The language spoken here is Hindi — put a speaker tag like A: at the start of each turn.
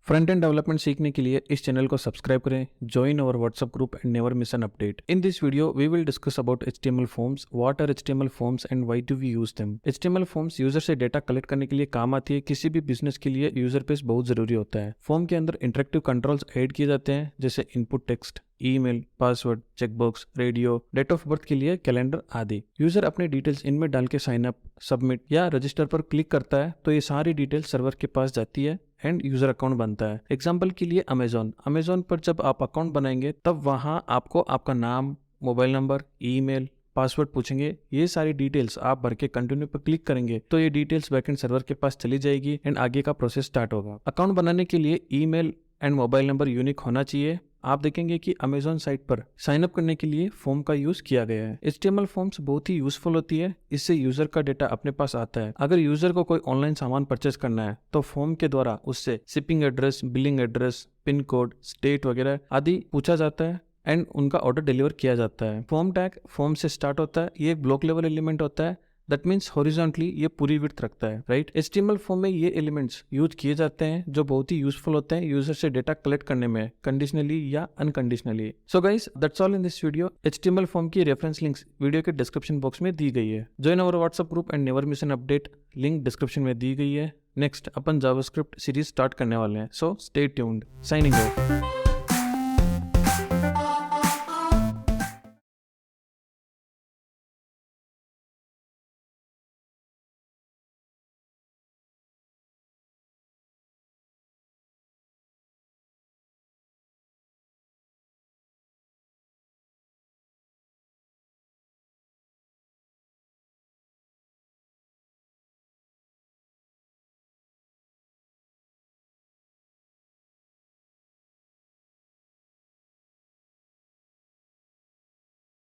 A: फ्रंट एंड डेवलपमेंट सीखने के लिए इस चैनल को सब्सक्राइब करें, join our WhatsApp group and never miss an update. In this video, we will discuss about HTML forms, what are HTML forms and why do we use them. HTML forms user से डेटा कलेक्ट करने के लिए काम आती है. किसी भी बिजनेस के लिए यूजर पेज बहुत जरूरी होता है. फॉर्म के अंदर इंटरेक्टिव कंट्रोल्स ऐड किए जाते हैं, जैसे input text, email, password, checkbox, radio, date of birth के लिए कैलेंडर आदि. यूजर अपने डिटेल्स इनमें डाल के साइन अप, सबमिट या रजिस्टर पर क्लिक करता है तो ये सारी डिटेल सर्वर के पास जाती है एंड यूजर अकाउंट बनता है. एग्जाम्पल के लिए अमेजोन पर जब आप अकाउंट बनाएंगे तब वहां आपको आपका नाम, मोबाइल नंबर, ईमेल, पासवर्ड पूछेंगे. ये सारी डिटेल्स आप भर के कंटिन्यू पर क्लिक करेंगे तो ये डिटेल्स बैकएंड सर्वर के पास चली जाएगी एंड आगे का प्रोसेस स्टार्ट होगा. अकाउंट बनाने के लिए email and mobile number unique होना चाहिए. आप देखेंगे कि अमेजोन साइट पर साइन अप करने के लिए फॉर्म का यूज किया गया है. HTML फॉर्म्स बहुत ही यूजफुल होती है. इससे यूजर का डेटा अपने पास आता है. अगर यूजर को कोई ऑनलाइन सामान परचेस करना है तो फॉर्म के द्वारा उससे shipping address, billing address, pin code, state वगैरह आदि पूछा जाता है एंड उनका ऑर्डर डिलीवर किया जाता है. फॉर्म टैग फॉर्म से स्टार्ट होता है. ये एक ब्लॉक लेवल एलिमेंट होता है. दैट मीन्स हॉरिजॉन्टली ये पूरी विड्थ रखता है, राइट. HTML फॉर्म में ये एलिमेंट्स यूज किए जाते हैं जो बहुत ही यूजफुल होते हैं यूजर से डेटा कलेक्ट करने में, कंडीशनली या unconditionally. So guys, that's all in this video. HTML form की रेफरेंस लिंक्स वीडियो के डिस्क्रिप्शन बॉक्स में दी गई है. Join our WhatsApp group and never miss an update, link description में दी गई है. नेक्स्ट अपन जावास्क्रिप्ट सीरीज स्टार्ट करने वाले हैं, so stay tuned. Signing off.